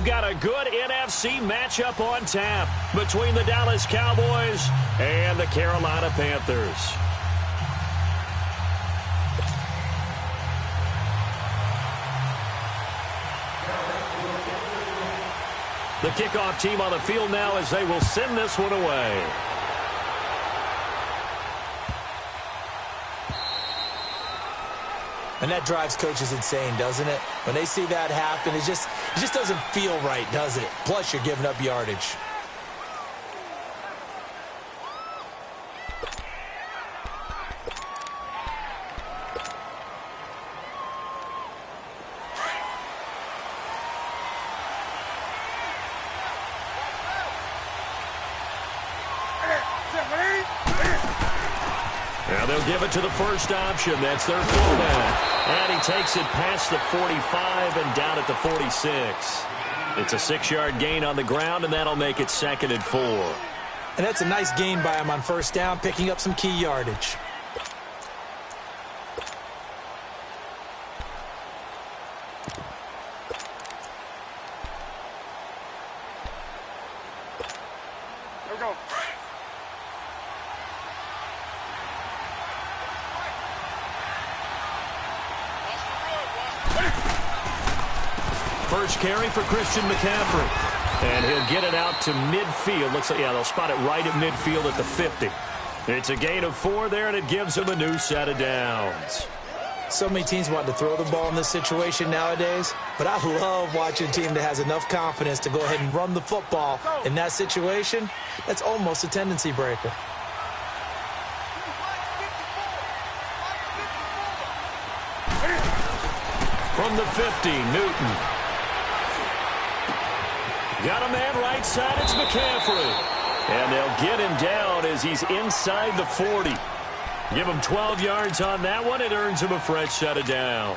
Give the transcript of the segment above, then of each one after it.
we've got a good NFC matchup on tap between the Dallas Cowboys and the Carolina Panthers. The kickoff team on the field now as they will send this one away. And that drives coaches insane, doesn't it? When they see that happen, it just doesn't feel right, does it? Plus, you're giving up yardage. Now they'll give it to the first option. That's their fullback. And he takes it past the 45 and down at the 46. It's a 6-yard gain on the ground, and that'll make it 2nd and 4. And that's a nice gain by him on first down, picking up some key yardage. Here we go. First carry for Christian McCaffrey. And he'll get it out to midfield. Looks like, yeah, they'll spot it right at midfield at the 50. It's a gain of 4 there, and it gives them a new set of downs. So many teams want to throw the ball in this situation nowadays, but I love watching a team that has enough confidence to go ahead and run the football. In that situation, that's almost a tendency breaker. From the 50, Newton. Got a man right side, it's McCaffrey. And they'll get him down as he's inside the 40. Give him 12 yards on that one. It earns him a fresh set of downs.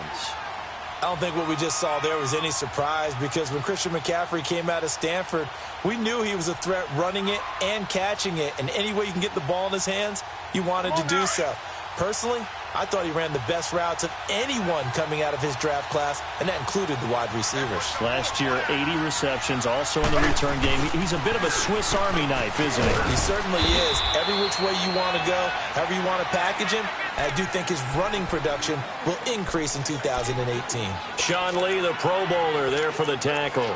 I don't think what we just saw there was any surprise, because when Christian McCaffrey came out of Stanford, we knew he was a threat running it and catching it. And any way you can get the ball in his hands, he wanted to do so. Personally, I thought he ran the best routes of anyone coming out of his draft class, and that included the wide receivers. Last year, 80 receptions, also in the return game. He's a bit of a Swiss Army knife, isn't he? He certainly is. Every which way you want to go, however you want to package him, I do think his running production will increase in 2018. Sean Lee, the Pro Bowler, there for the tackle.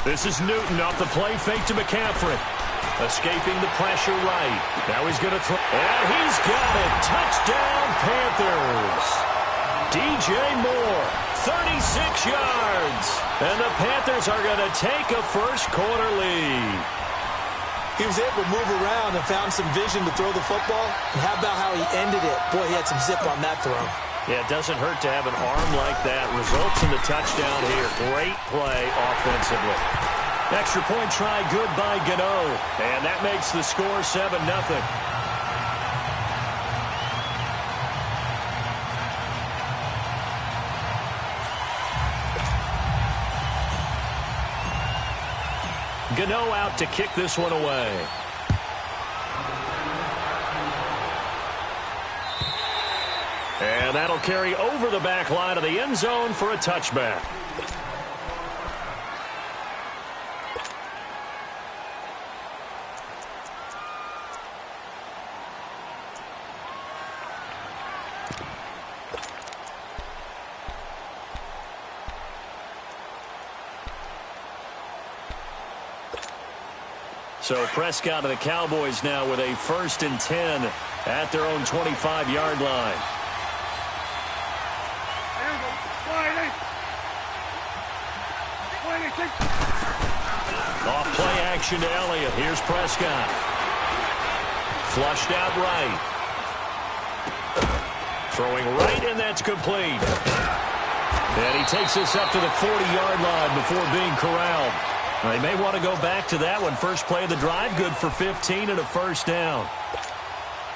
This is Newton off the play fake to McCaffrey. Escaping the pressure right. Now he's going to throw. And he's got it. Touchdown, Panthers. DJ Moore, 36 yards. And the Panthers are going to take a first-quarter lead. He was able to move around and found some vision to throw the football. And how about how he ended it? Boy, he had some zip on that throw. Yeah, it doesn't hurt to have an arm like that. Results in the touchdown here. Great play offensively. Extra point try good by Gano. And that makes the score 7-0. Gano out to kick this one away. And that'll carry over the back line of the end zone for a touchback. So Prescott of the Cowboys now with a 1st and 10 at their own 25-yard line. Off play action to Elliott. Here's Prescott. Flushed out right. Throwing right, and that's complete. And he takes this up to the 40-yard line before being corralled. They may want to go back to that one. First play of the drive, good for 15 and a first down.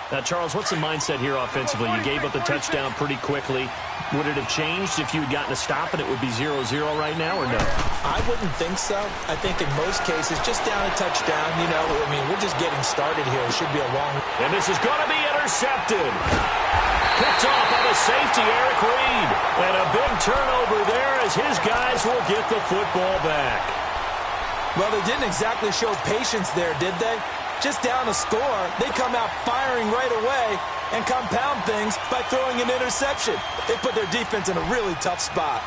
Now, Charles, what's the mindset here offensively? You gave up the touchdown pretty quickly. Would it have changed if you had gotten a stop and it would be 0-0 right now, or no? I wouldn't think so. I think in most cases, just down a touchdown, you know, I mean, we're just getting started here. It should be a long... And this is going to be intercepted. Picked off by the safety, Eric Reed. And a big turnover there as his guys will get the football back. Well, they didn't exactly show patience there, did they? Just down a score, they come out firing right away and compound things by throwing an interception. They put their defense in a really tough spot.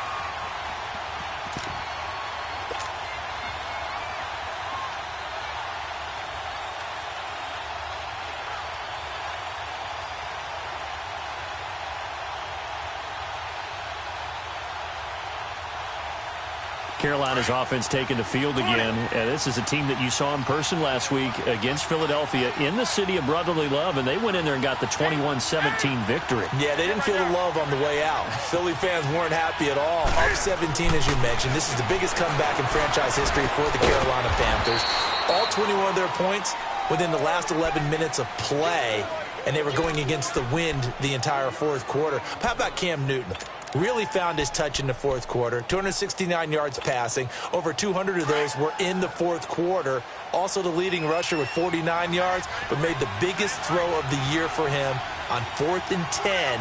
Carolina's offense taking the field again. And this is a team that you saw in person last week against Philadelphia in the city of brotherly love, and they went in there and got the 21-17 victory. Yeah, they didn't feel the love on the way out. Philly fans weren't happy at all. Up 17, as you mentioned. This is the biggest comeback in franchise history for the Carolina Panthers. All 21 of their points within the last 11 minutes of play, and they were going against the wind the entire fourth quarter. How about Cam Newton? Really found his touch in the fourth quarter. 269 yards passing. Over 200 of those were in the fourth quarter. Also the leading rusher with 49 yards, but made the biggest throw of the year for him on 4th and 10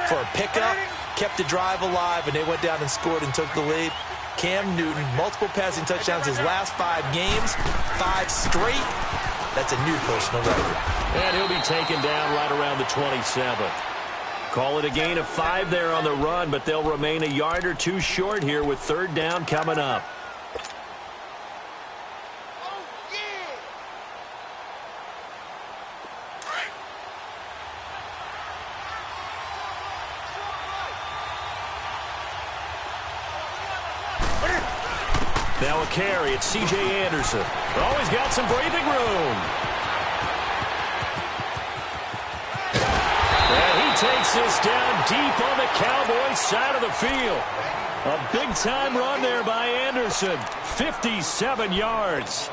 for a pickup. Kept the drive alive, and they went down and scored and took the lead. Cam Newton, multiple passing touchdowns his last 5 games. 5 straight. That's a new personal record. And he'll be taken down right around the 27. Call it a gain of 5 there on the run, but they'll remain a yard or 2 short here with 3rd down coming up. Now a carry. It's C.J. Anderson. Always got some breathing room. Takes this down deep on the Cowboys side of the field. A big-time run there by Anderson. 57 yards.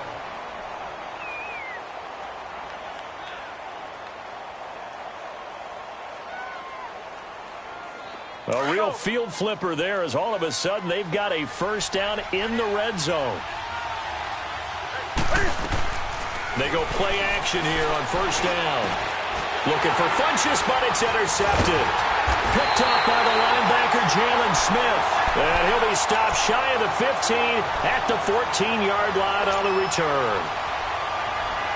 A real field flipper there as all of a sudden they've got a first down in the red zone. They go play action here on first down. Looking for Funchess, but it's intercepted. Picked off by the linebacker, Jalen Smith. And he'll be stopped shy of the 15 at the 14-yard line on the return.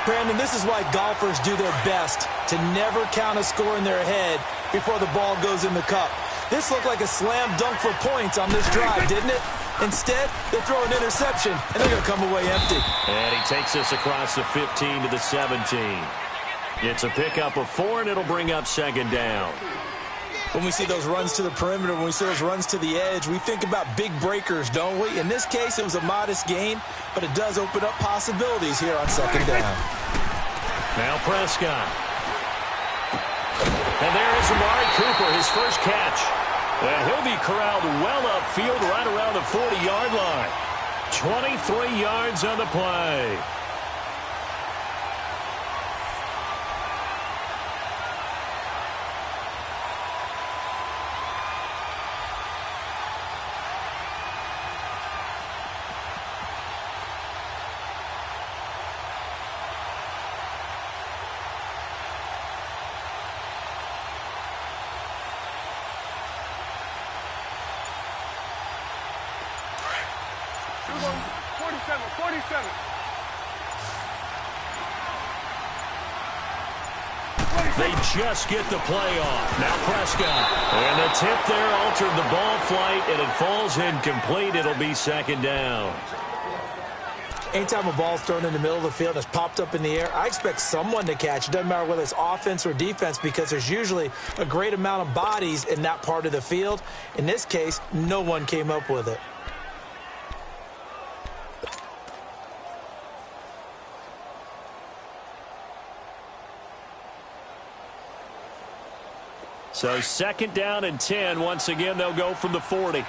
Brandon, this is why golfers do their best to never count a score in their head before the ball goes in the cup. This looked like a slam dunk for points on this drive, didn't it? Instead, they throw an interception, and they're going to come away empty. And he takes us across the 15 to the 17. It's a pickup of 4, and it'll bring up 2nd down. When we see those runs to the perimeter, when we see those runs to the edge, we think about big breakers, don't we? In this case, it was a modest gain, but it does open up possibilities here on 2nd down. Now Prescott. And there is Amari Cooper, his first catch. And he'll be corralled well upfield right around the 40-yard line. 23 yards on the play. They just get the play off. Now Prescott. And the tip there altered the ball flight, and it falls incomplete. It'll be 2nd down. Anytime a ball's thrown in the middle of the field and it's popped up in the air, I expect someone to catch. It doesn't matter whether it's offense or defense, because there's usually a great amount of bodies in that part of the field. In this case, no one came up with it. So 2nd down and 10. Once again, they'll go from the 40. On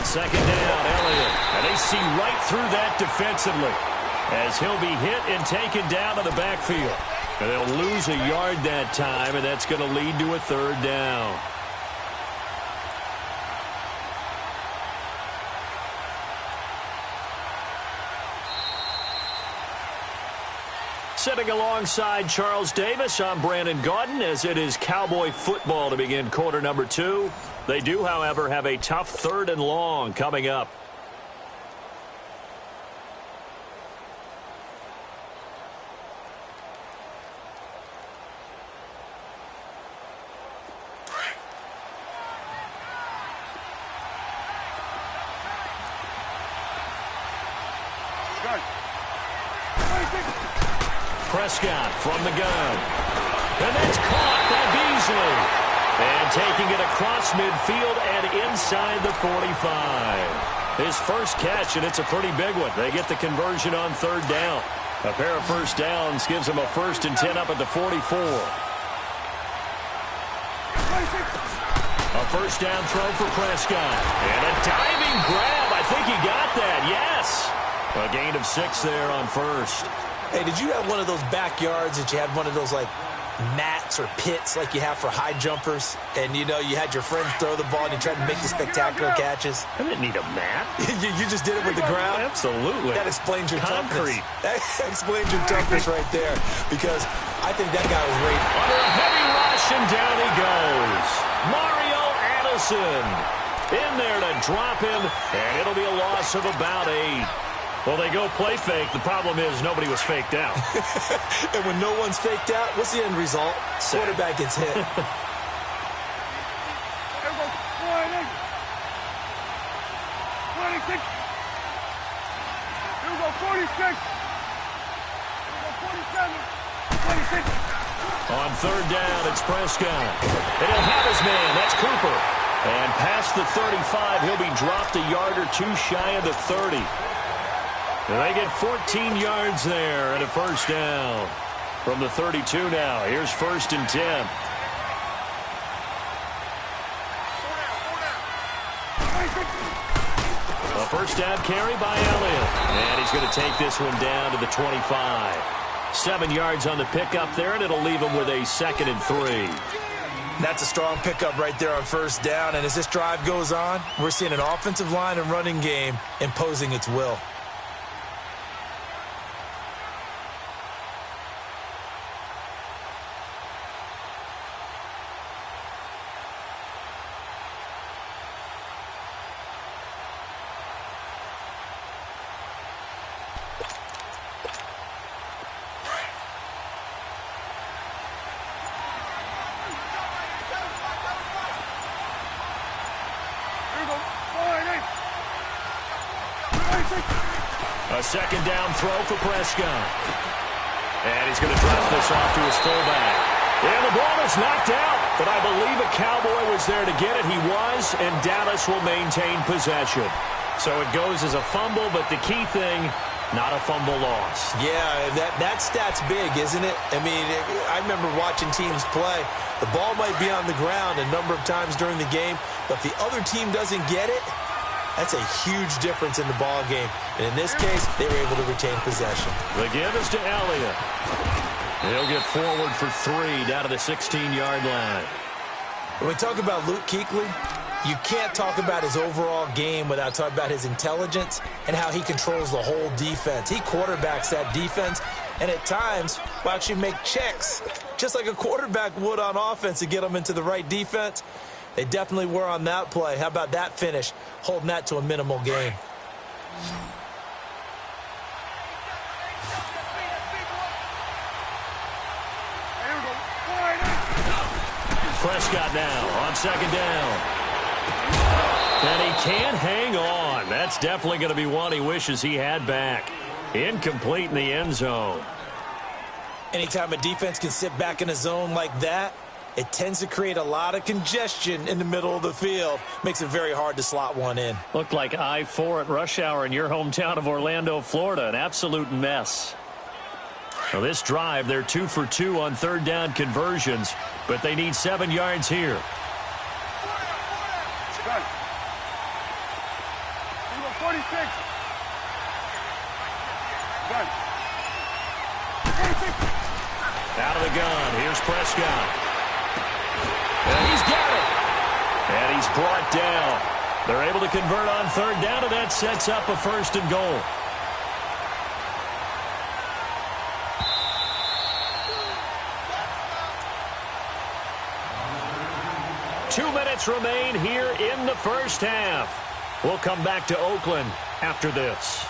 2nd down, Elliott. And they see right through that defensively as he'll be hit and taken down to the backfield. And they'll lose a yard that time, and that's going to lead to a third down. Sitting alongside Charles Davis, I'm Brandon Gaudin, as it is Cowboy football to begin quarter number 2. They do, however, have a tough 3rd and long coming up. Prescott from the gun. And that's caught by Beasley. And taking it across midfield and inside the 45. His first catch, and it's a pretty big one. They get the conversion on 3rd down. A pair of first downs gives them a 1st and 10 up at the 44. A first down throw for Prescott. And a diving grab. I think he got that. Yes. A gain of 6 there on 1st. Hey, did you have one of those backyards that you had one of those, like, mats or pits like you have for high jumpers? And, you know, you had your friends throw the ball and you tried to make the spectacular catches? I didn't need a mat. you just did it with the ground? Absolutely. That explains your concrete. Toughness. That explains your toughness right there, because I think that guy was ready. Under a heavy rush, and down he goes. Mario Addison in there to drop him, and it'll be a loss of about 8. Well, they go play fake. The problem is nobody was faked out. And when no one's faked out, what's the end result? Quarterback gets hit. 26. Here we go, 46. Here we go, 47. 26. On 3rd down, it's Prescott. And he'll have his man. That's Cooper. And past the 35, he'll be dropped a yard or 2 shy of the 30. And they get 14 yards there and a first down. From the 32 now, here's 1st and 10. A first down carry by Elliott. And he's going to take this one down to the 25. 7 yards on the pickup there, and it'll leave him with a 2nd and 3. That's a strong pickup right there on 1st down. And as this drive goes on, we're seeing an offensive line and running game imposing its will. A 2nd down throw for Prescott. And he's going to drop this off to his fullback. And the ball is knocked out, but I believe a Cowboy was there to get it. He was, and Dallas will maintain possession. So it goes as a fumble, but the key thing, not a fumble loss. Yeah, that stat's big, isn't it? I mean, I remember watching teams play. The ball might be on the ground a number of times during the game, but if the other team doesn't get it, that's a huge difference in the ball game. And in this case, they were able to retain possession. The give is to Elliott. He'll get forward for 3 down to the 16-yard line. When we talk about Luke Kuechly, you can't talk about his overall game without talking about his intelligence and how he controls the whole defense. He quarterbacks that defense, and at times will actually make checks, just like a quarterback would on offense to get them into the right defense. They definitely were on that play. How about that finish, holding that to a minimal gain? Prescott now on 2nd down. And he can't hang on. That's definitely going to be one he wishes he had back. Incomplete in the end zone. Anytime a defense can sit back in a zone like that, it tends to create a lot of congestion in the middle of the field. Makes it very hard to slot one in. Looked like I-4 at rush hour in your hometown of Orlando, Florida. An absolute mess. Well, this drive, they're 2 for 2 on 3rd down conversions, but they need 7 yards here. Number 46. Gun. 46. Out of the gun. Here's Prescott. And he's got it. And he's brought down. They're able to convert on third down, and that sets up a 1st and goal. Two minutes remain here in the first half. We'll come back to Oakland after this.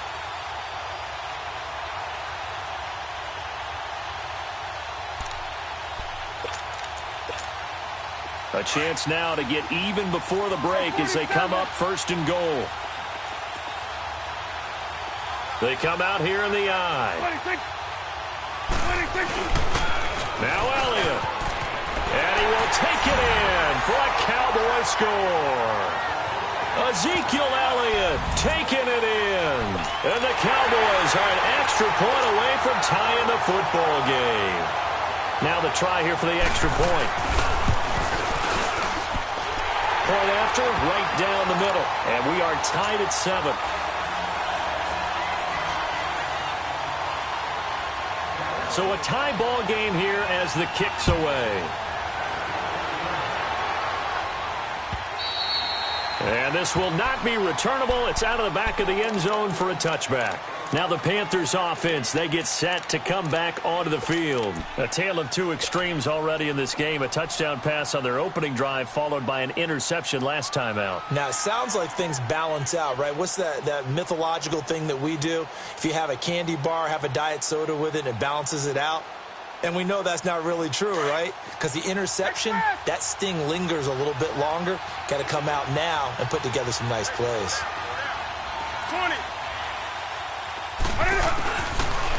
A chance now to get even before the break as they come up 1st and goal. They come out here in the I. 26. Now Elliott. And he will take it in for a Cowboy score. Ezekiel Elliott taking it in. And the Cowboys are an extra point away from tying the football game. Now the try here for the extra point. Point after, right down the middle. And we are tied at 7. So a tie ball game here as the kick's away. And this will not be returnable. It's out of the back of the end zone for a touchback. Now the Panthers offense, they get set to come back onto the field. A tale of two extremes already in this game. A touchdown pass on their opening drive followed by an interception last time out. Now, it sounds like things balance out, right? What's that mythological thing that we do? If you have a candy bar, have a diet soda with it, it balances it out. And we know that's not really true, right? Because the interception, that sting lingers a little bit longer. Got to come out now and put together some nice plays. 20.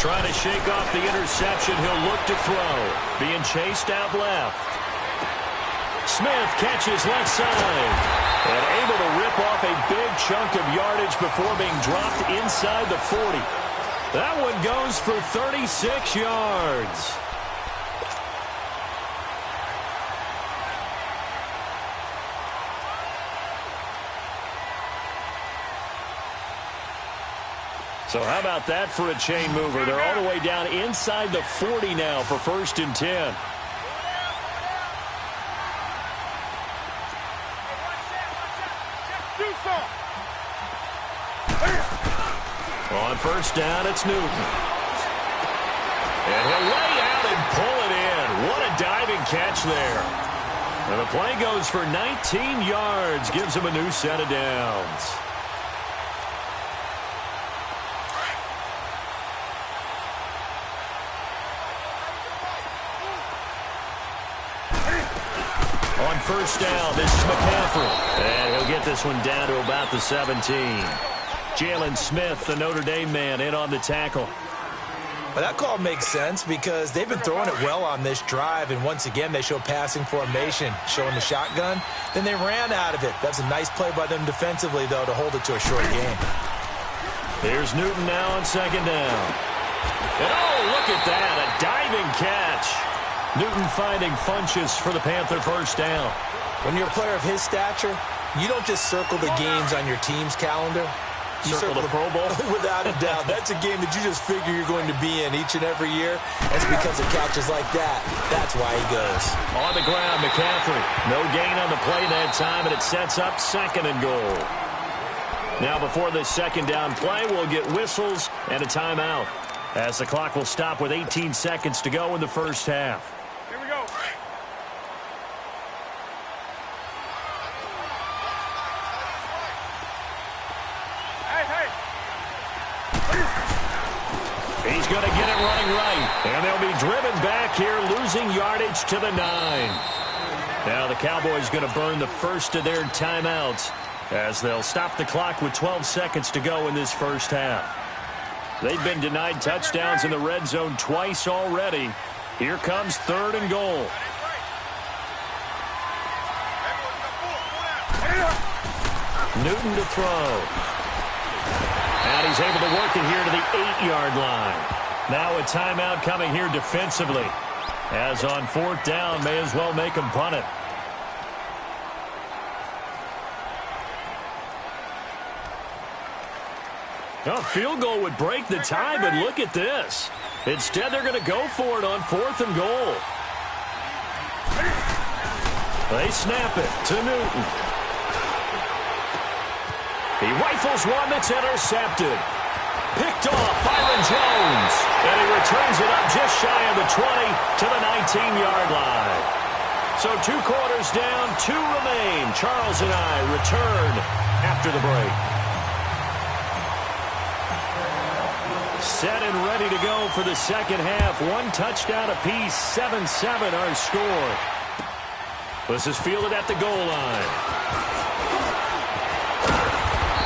Trying to shake off the interception. He'll look to throw. Being chased out left. Smith catches left side. And able to rip off a big chunk of yardage before being dropped inside the 40. That one goes for 36 yards. So how about that for a chain mover? They're all the way down inside the 40 now for 1st and 10. On 1st down, it's Newton. And he'll lay out and pull it in. What a diving catch there. And the play goes for 19 yards. Gives him a new set of downs. On 1st down, this is McCaffrey. And he'll get this one down to about the 17. Jalen Smith, the Notre Dame man, in on the tackle. Well, that call makes sense because they've been throwing it well on this drive, and once again they show passing formation, showing the shotgun. Then they ran out of it. That's a nice play by them defensively, though, to hold it to a short game. Here's Newton now on 2nd down. And oh, look at that, a diving catch. Newton finding Funchess for the Panther 1st down. When you're a player of his stature, you don't just circle the games on your team's calendar. You circle the Pro Bowl? Without a doubt. That's a game that you just figure you're going to be in each and every year. It's because of catches like that. That's why he goes. On the ground, McCaffrey. No gain on the play that time, and it sets up 2nd and goal. Now before this 2nd down play, we'll get whistles and a timeout, as the clock will stop with 18 seconds to go in the first half. Here we go. He's going to get it running right. And they'll be driven back here, losing yardage to the 9. Now the Cowboys going to burn the first of their timeouts as they'll stop the clock with 12 seconds to go in this first half. They've been denied touchdowns in the red zone twice already. Here comes 3rd and goal. Newton to throw. And he's able to work it here to the 8-yard line. Now a timeout coming here defensively. As on 4th down, may as well make him punt it. A field goal would break the tie, but look at this. Instead, they're going to go for it on 4th and goal. They snap it to Newton. He rifles one that's intercepted. Picked off Byron Jones. And he returns it up just shy of the 20 to the 19-yard line. So 2 quarters down, 2 remain. Charles and I return after the break. Set and ready to go for the second half. 1 touchdown apiece, 7-7 our score. This is fielded at the goal line.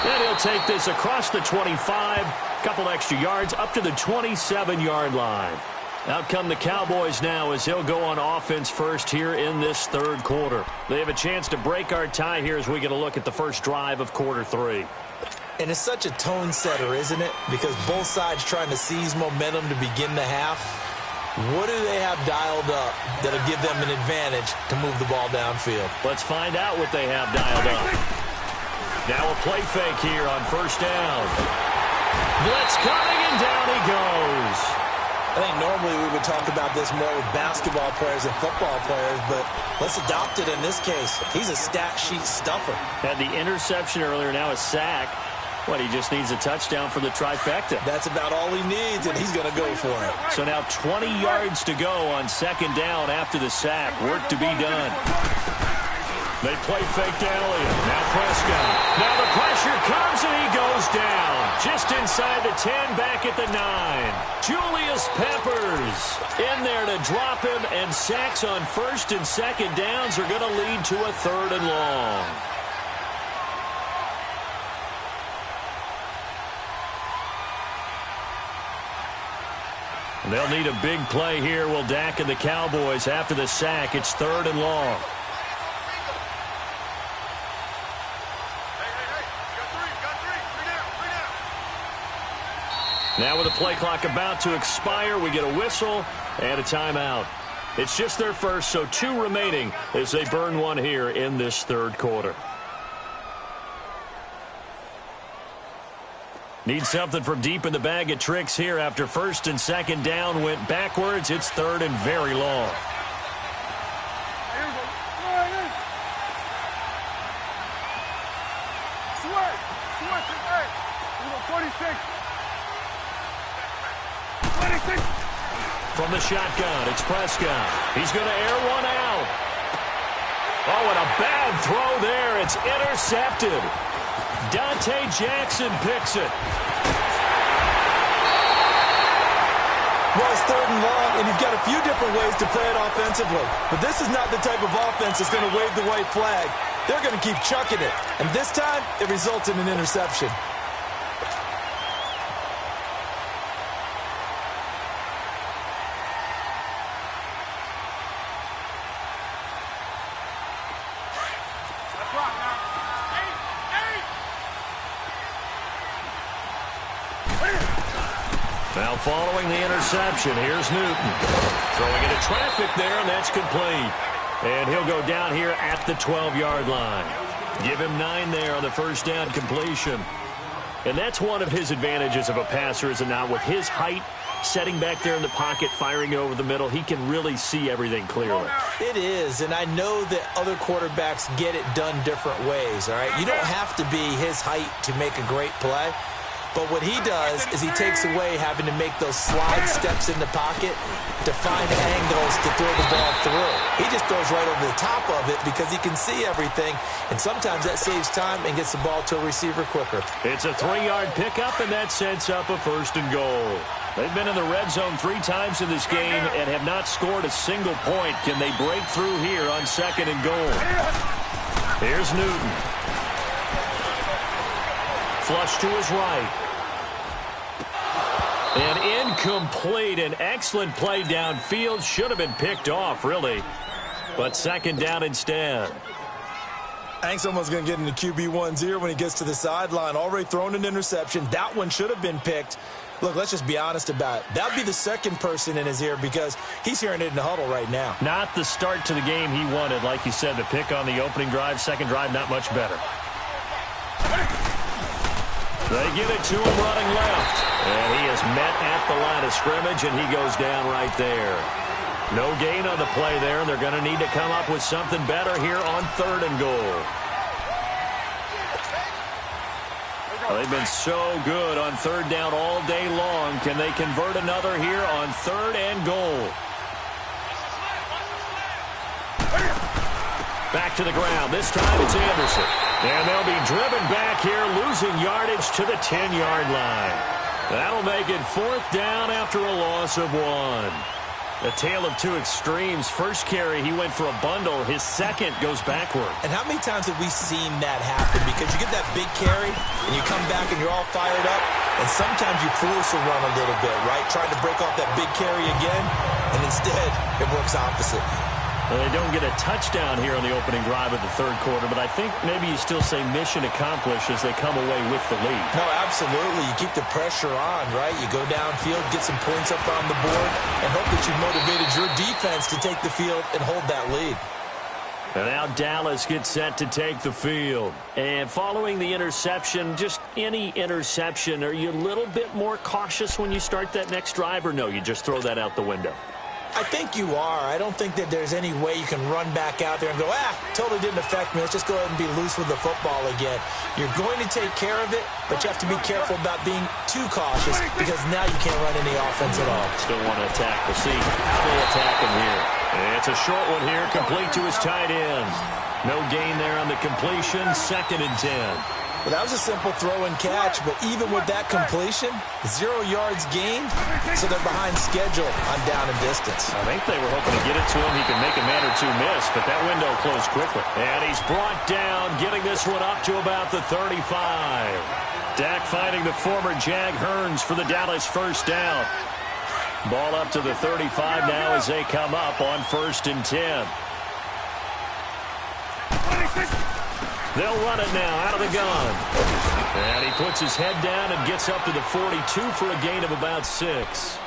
And he'll take this across the 25. Couple extra yards up to the 27-yard line. Out come the Cowboys now as he'll go on offense first here in this 3rd quarter. They have a chance to break our tie here as we get a look at the first drive of quarter 3. And it's such a tone setter, isn't it? Because both sides trying to seize momentum to begin the half. What do they have dialed up that'll give them an advantage to move the ball downfield? Let's find out what they have dialed up. Now a play fake here on 1st down. Blitz coming, and down he goes. I think normally we would talk about this more with basketball players and football players, but let's adopt it in this case. He's a stat sheet stuffer. Had the interception earlier, now a sack. What, he just needs a touchdown for the trifecta. That's about all he needs, and he's going to go for it. So now 20 yards to go on 2nd down after the sack. Work to be done. They play fake to Elliott. Now Prescott. Now the pressure comes, and he goes down. Just inside the 10, back at the 9. Julius Peppers in there to drop him, and sacks on 1st and 2nd downs are going to lead to a 3rd and long. They'll need a big play here. Will Dak and the Cowboys after the sack. It's 3rd and long. Now with the play clock about to expire, we get a whistle and a timeout. It's just their first, so 2 remaining as they burn one here in this 3rd quarter. Need something from deep in the bag of tricks here after 1st and 2nd down went backwards. It's 3rd and very long. From the shotgun, it's Prescott. He's going to air one out. Oh, and a bad throw there. It's intercepted. Dante Jackson picks it. Well, it's 3rd and long, and you've got a few different ways to play it offensively. But this is not the type of offense that's going to wave the white flag. They're going to keep chucking it. And this time, it results in an interception. Now following the interception, here's Newton. Throwing into traffic there, and that's complete. And he'll go down here at the 12-yard line. Give him 9 there on the 1st down completion. And that's one of his advantages of a passer, is it not? With his height, setting back there in the pocket, firing it over the middle, he can really see everything clearly. It is, and I know that other quarterbacks get it done different ways, all right? You don't have to be his height to make a great play. But what he does is he takes away having to make those slide steps in the pocket to find angles to throw the ball through. He just throws right over the top of it because he can see everything, and sometimes that saves time and gets the ball to a receiver quicker. It's a 3-yard pickup, and that sets up a 1st and goal. They've been in the red zone 3 times in this game and have not scored a single point. Can they break through here on 2nd and goal? Here's Newton. Flush to his right. And incomplete. An excellent play downfield. Should have been picked off, really. But 2nd down instead. I think someone's going to get into QB1's ear when he gets to the sideline. Already thrown an interception. That one should have been picked. Look, let's just be honest about it. That would be the second person in his ear because he's hearing it in the huddle right now. Not the start to the game he wanted. Like you said, the pick on the opening drive, 2nd drive, not much better. They give it to him running left. And he is met at the line of scrimmage, and he goes down right there. No gain on the play there, and they're going to need to come up with something better here on 3rd and goal. Well, they've been so good on 3rd down all day long. Can they convert another here on 3rd and goal? Back to the ground. This time it's Anderson. And they'll be driven back here, losing yardage to the 10-yard line. That'll make it 4th down after a loss of 1. A tale of two extremes. First carry, he went for a bundle. His second goes backward. And how many times have we seen that happen? Because you get that big carry, and you come back and you're all fired up, and sometimes you force a run a little bit, right? Trying to break off that big carry again, and instead it works opposite. Well, they don't get a touchdown here on the opening drive of the 3rd quarter, but I think maybe you still say mission accomplished as they come away with the lead. No, absolutely. You keep the pressure on, right? You go downfield, get some points up on the board, and hope that you've motivated your defense to take the field and hold that lead. And now Dallas gets set to take the field. And following the interception, just any interception, are you a little bit more cautious when you start that next drive, or no, you just throw that out the window? I think you are. I don't think that there's any way you can run back out there and go, totally didn't affect me. Let's just go ahead and be loose with the football again. You're going to take care of it, but you have to be careful about being too cautious because now you can't run any offense at all. Still want to attack. We'll see how they attack him here. It's a short one here, complete to his tight end. No gain there on the completion, 2nd and 10. Well, that was a simple throw and catch, but even with that completion, 0 yards gained, so they're behind schedule on down and distance. I think they were hoping to get it to him. He can make a man or two miss, but that window closed quickly. And he's brought down, getting this one up to about the 35. Dak finding the former Jag Hearns for the Dallas 1st down. Ball up to the 35 now as they come up on 1st and 10. They'll run it now out of the gun. And he puts his head down and gets up to the 42 for a gain of about 6.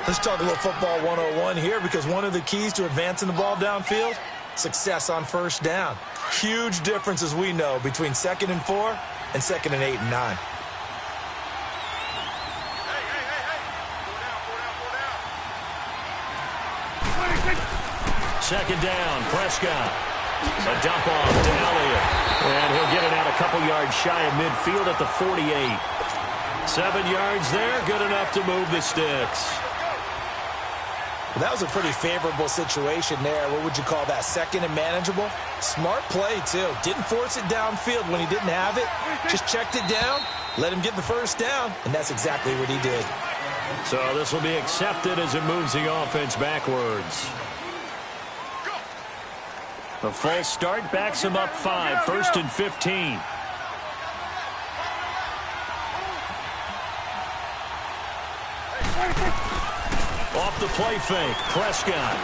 Let's talk a little football 101 here, because one of the keys to advancing the ball downfield, success on 1st down. Huge difference, as we know, between 2nd and 4 and 2nd and 8 and 9. Second down, Prescott. A dump off to Elliott. And he'll get it out a couple yards shy of midfield at the 48. 7 yards there, good enough to move the sticks. Well, that was a pretty favorable situation there. What would you call that? 2nd and manageable? Smart play, too. Didn't force it downfield when he didn't have it. Just checked it down, let him get the 1st down, and that's exactly what he did. So this will be accepted as it moves the offense backwards. A false start backs him up 5, 1st and 15. Off the play fake, Prescott.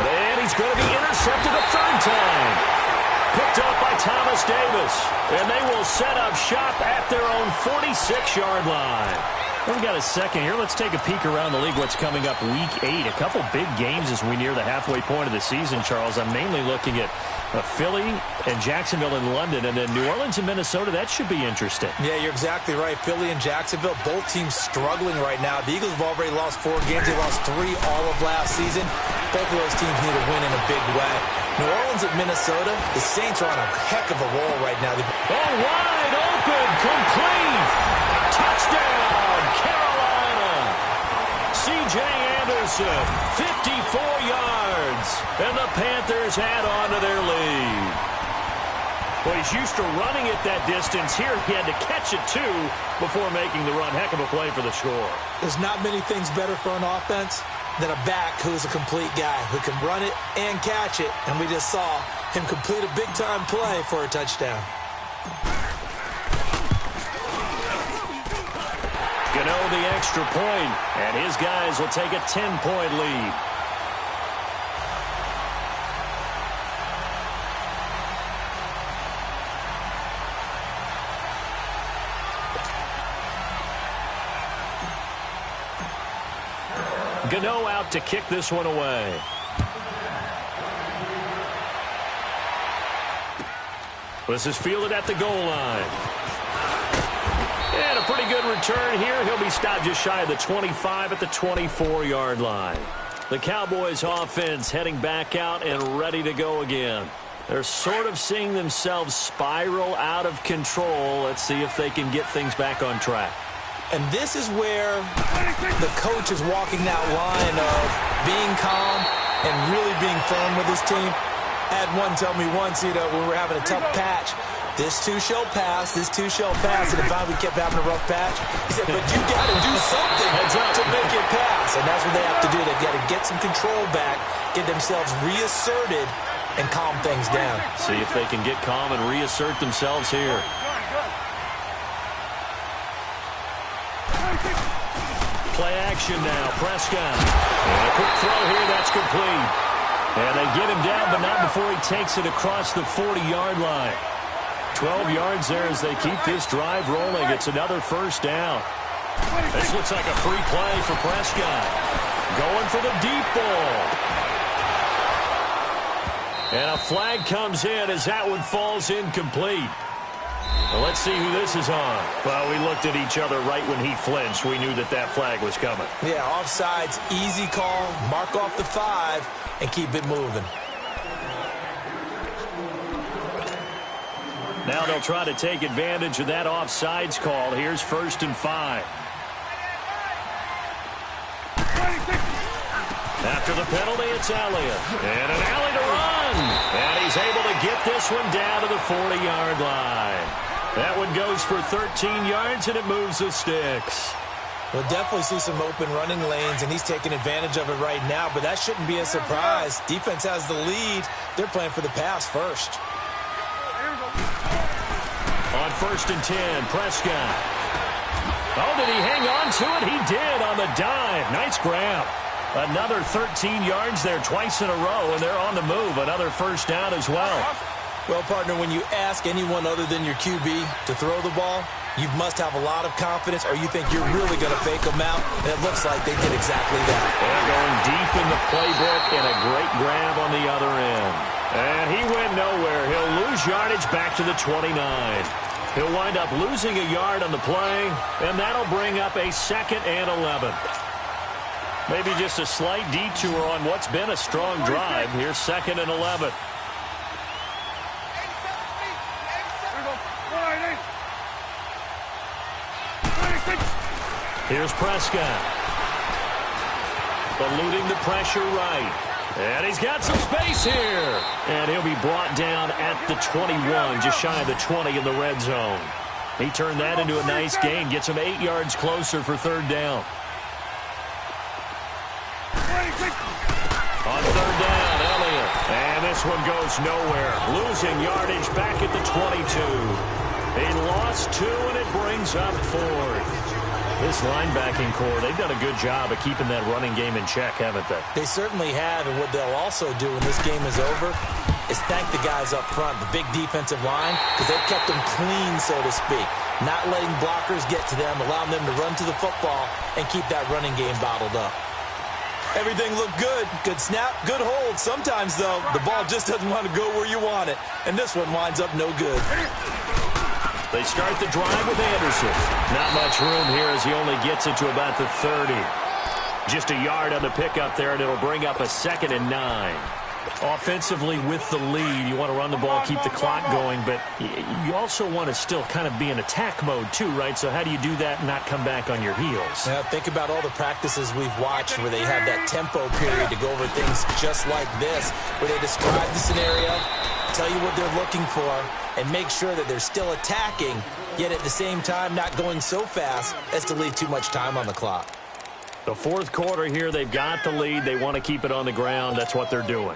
And he's going to be intercepted a 3rd time. Picked up by Thomas Davis. And they will set up shop at their own 46-yard line. We've got a second here. Let's take a peek around the league. What's coming up week 8? A couple big games as we near the halfway point of the season, Charles. I'm mainly looking at Philly and Jacksonville in London, and then New Orleans and Minnesota. That should be interesting. Yeah, you're exactly right. Philly and Jacksonville, both teams struggling right now. The Eagles have already lost 4 games. They lost 3 all of last season. Both of those teams need a win in a big way. New Orleans at Minnesota, the Saints are on a heck of a roll right now. Wide open, complete. Touchdown, Carolina. C.J. Anderson, 54 yards. And the Panthers add on to their lead. Well, he's used to running it that distance. Here he had to catch it, too, before making the run. Heck of a play for the score. There's not many things better for an offense than a back who is a complete guy who can run it and catch it. And we just saw him complete a big-time play for a touchdown. Gano the extra point, and his guys will take a 10-point lead. Gano out to kick this one away. This is fielded at the goal line. And a pretty good return here. He'll be stopped just shy of the 25 at the 24-yard line. The Cowboys offense heading back out and ready to go again. They're sort of seeing themselves spiral out of control. Let's see if they can get things back on track. And this is where the coach is walking that line of being calm and really being firm with his team. I had one tell me once, when we were having a tough patch, this too shall pass, this too shall pass, and if we kept having a rough patch, he said, but you got to do something to make it pass. And that's what they have to do. They've got to get some control back, get themselves reasserted, and calm things down. See if they can get calm and reassert themselves here. Play action now. Prescott. And a quick throw here. That's complete. And they get him down, but not before he takes it across the 40-yard line. 12 yards there as they keep this drive rolling. It's another first down. This looks like a free play for Prescott. Going for the deep ball. And a flag comes in as that one falls incomplete. Well, let's see who this is on. Well, we looked at each other right when he flinched. We knew that that flag was coming. Yeah, offsides, easy call. Mark off the 5 and keep it moving. Now they'll try to take advantage of that offsides call. Here's 1st and 5. After the penalty, it's Elliott. And an alley to run. And he's able to get this one down to the 40-yard line. That one goes for 13 yards, and it moves the sticks. We'll definitely see some open running lanes, and he's taking advantage of it right now, but that shouldn't be a surprise. Defense has the lead. They're playing for the pass first. On 1st and 10, Prescott. Oh, did he hang on to it? He did on the dive. Nice grab. Another 13 yards there twice in a row, and they're on the move. Another first down as well. Well, partner, when you ask anyone other than your QB to throw the ball, you must have a lot of confidence, or you think you're really going to fake them out, and it looks like they did exactly that. They're going deep in the playbook, and a great grab on the other end. And he went nowhere. He'll lose yardage back to the 29. He'll wind up losing a yard on the play, and that'll bring up a 2nd and 11. Maybe just a slight detour on what's been a strong drive. Here's 2nd and 11. Here's Prescott. Eluding the pressure right. And he's got some space here. And he'll be brought down at the 21, just shy of the 20 in the red zone. He turned that into a nice gain. Gets him 8 yards closer for 3rd down. On 3rd down, Elliott. And this one goes nowhere. Losing yardage back at the 22. He lost 2, and it brings up 4th. This linebacking core, they've done a good job of keeping that running game in check, haven't they? They certainly have, and what they'll also do when this game is over is thank the guys up front, the big defensive line, because they've kept them clean, so to speak. Not letting blockers get to them, allowing them to run to the football and keep that running game bottled up. Everything looked good. Good snap, good hold. Sometimes, though, the ball just doesn't want to go where you want it, and this one winds up no good. They start the drive with Anderson. Not much room here as he only gets it to about the 30. Just a yard on the pickup there, and it'll bring up a 2nd and 9. Offensively with the lead, you want to run the ball, keep the clock going, but you also want to still kind of be in attack mode too, right? So how do you do that and not come back on your heels? Yeah, think about all the practices we've watched where they have that tempo period to go over things just like this, where they describe the scenario, tell you what they're looking for, and make sure that they're still attacking, yet at the same time not going so fast as to leave too much time on the clock. The 4th quarter here, they've got the lead. They want to keep it on the ground. That's what they're doing.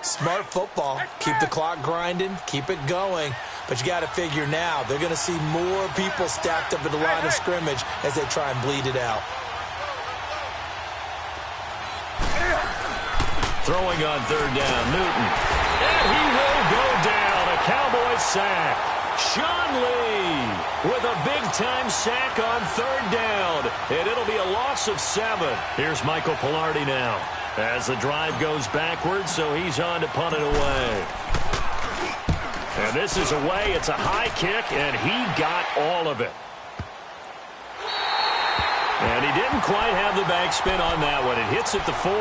Smart football. Keep the clock grinding, keep it going. But you got to figure now, they're going to see more people stacked up at the line of scrimmage as they try and bleed it out. Throwing on 3rd down, Newton. And he will go down. A Cowboys sack. Sean Lee with a big-time sack on 3rd down. And it'll be a loss of 7. Here's Michael Pilardi now as the drive goes backwards, so he's on to punt it away. And And this is away. It's a high kick, and he got all of it. And he didn't quite have the backspin on that one. It hits at the 4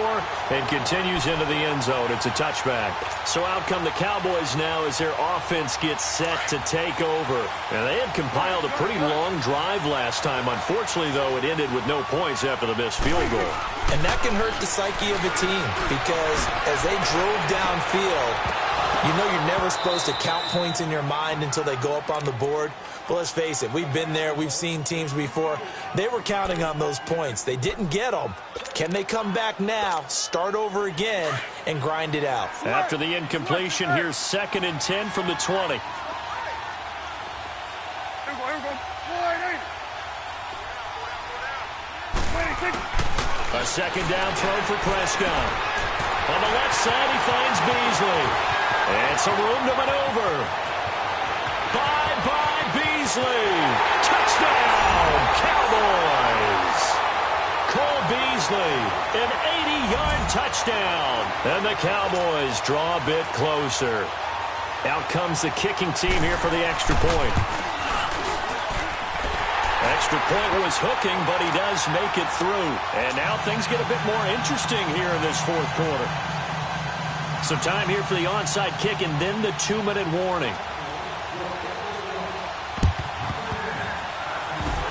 and continues into the end zone. It's a touchback. So out come the Cowboys now as their offense gets set to take over. And they had compiled a pretty long drive last time. Unfortunately, though, it ended with no points after the missed field goal. And that can hurt the psyche of a team because as they drove downfield, you know you're never supposed to count points in your mind until they go up on the board. But let's face it, we've been there. We've seen teams before. They were counting on those points. They didn't get them. Can they come back now, start over again, and grind it out? After the incompletion, here's 2nd and 10 from the 20. A 2nd down throw for Prescott. On the left side, he finds Beasley. And some room to maneuver. Bye-bye, Beasley. Touchdown, Cowboys. Cole Beasley, an 80-yard touchdown. And the Cowboys draw a bit closer. Out comes the kicking team here for the extra point. Extra point was hooking, but he does make it through. And now things get a bit more interesting here in this 4th quarter. So time here for the onside kick and then the 2-minute warning.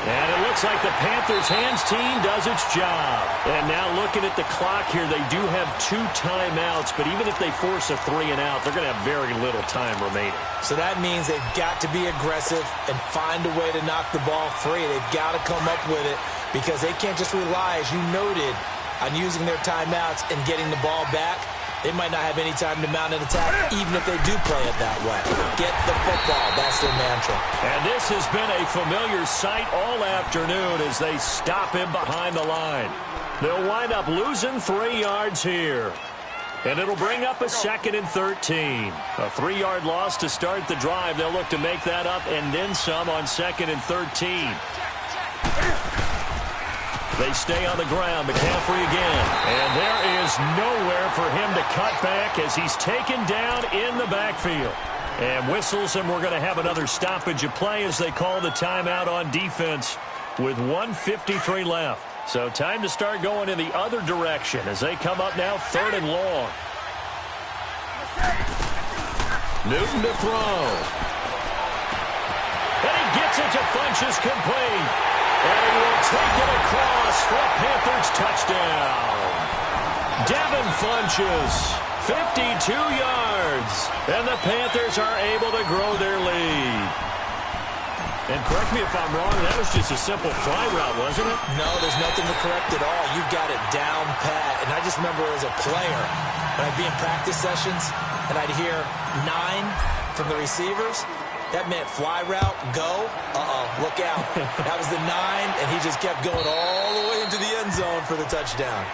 And it looks like the Panthers' hands team does its job. And now looking at the clock here, they do have 2 timeouts, but even if they force a 3-and-out, they're going to have very little time remaining. So that means they've got to be aggressive and find a way to knock the ball free. They've got to come up with it because they can't just rely, as you noted, on using their timeouts and getting the ball back. They might not have any time to mount an attack, even if they do play it that way. Get the football. That's their mantra. And this has been a familiar sight all afternoon as they stop him behind the line. They'll wind up losing 3 yards here. And it'll bring up a 2nd and 13. A 3-yard loss to start the drive. They'll look to make that up and then some on 2nd and 13. They stay on the ground. McCaffrey again. And there is nowhere for him to cut back as he's taken down in the backfield. And whistles, and we're going to have another stoppage of play as they call the timeout on defense with 1:53 left. So time to start going in the other direction as they come up now 3rd and long. Newton to throw. And he gets it to Funchess complete. And he will take it across for a Panthers touchdown. Devin Funchess, 52 yards. And the Panthers are able to grow their lead. And correct me if I'm wrong, that was just a simple fly route, wasn't it? No, there's nothing to correct at all. You've got it down pat. And I just remember as a player, when I'd be in practice sessions, and I'd hear 9 from the receivers. That meant fly route, go, look out. That was the 9, and he just kept going all the way into the end zone for the touchdown.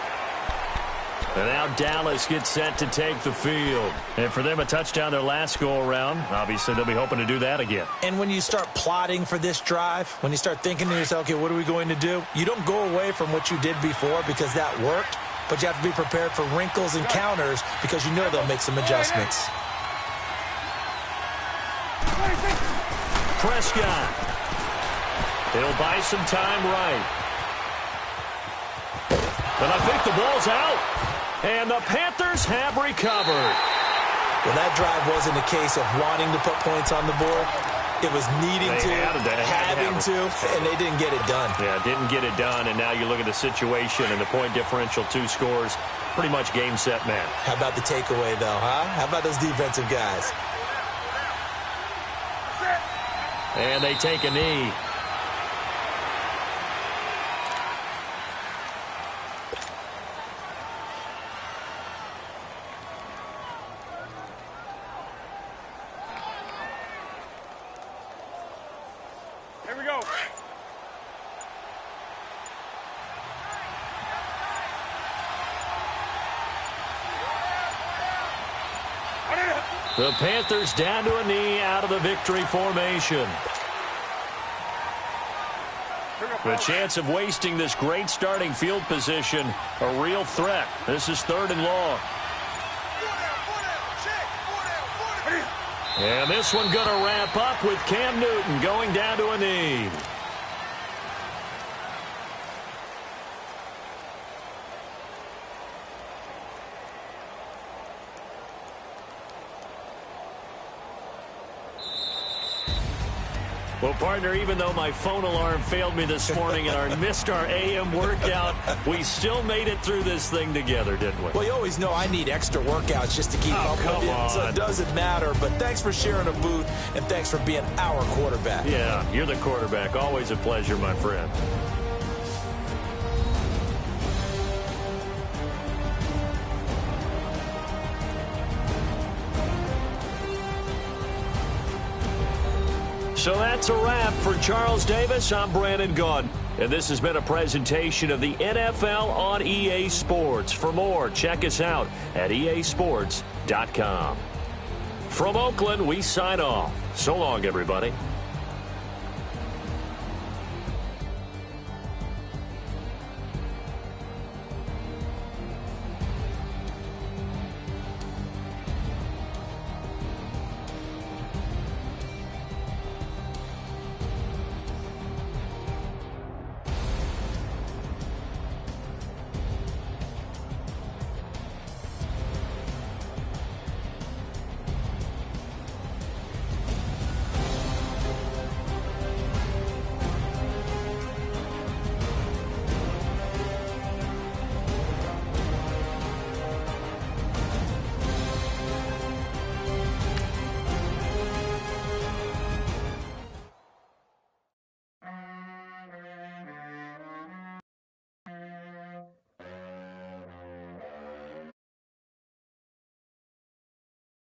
And now Dallas gets set to take the field. And for them, a touchdown their last go-around. Obviously, they'll be hoping to do that again. And when you start plotting for this drive, when you start thinking to yourself, okay, what are we going to do? You don't go away from what you did before because that worked, but you have to be prepared for wrinkles and counters because you know they'll make some adjustments. Prescott. He'll buy some time right. And I think the ball's out. And the Panthers have recovered. Well, that drive wasn't a case of wanting to put points on the board. It was needing to, having to, and they didn't get it done. Yeah, didn't get it done, and now you look at the situation and the point differential, 2 scores, pretty much game, set, man. How about the takeaway, though, huh? How about those defensive guys? And they take a knee. Here we go. The Panthers down to a knee out of the victory formation. The chance of wasting this great starting field position, a real threat. This is 3rd and long. And this one going to wrap up with Cam Newton going down to a knee. Well, partner, even though my phone alarm failed me this morning and I missed our AM workout, we still made it through this thing together, didn't we? Well, you always know I need extra workouts just to keep up with you, so it doesn't matter. But thanks for sharing a booth, and thanks for being our quarterback. Yeah, you're the quarterback. Always a pleasure, my friend. So that's a wrap for Charles Davis. I'm Brandon Gunn, and this has been a presentation of the NFL on EA Sports. For more, check us out at easports.com. From Oakland, we sign off. So long, everybody.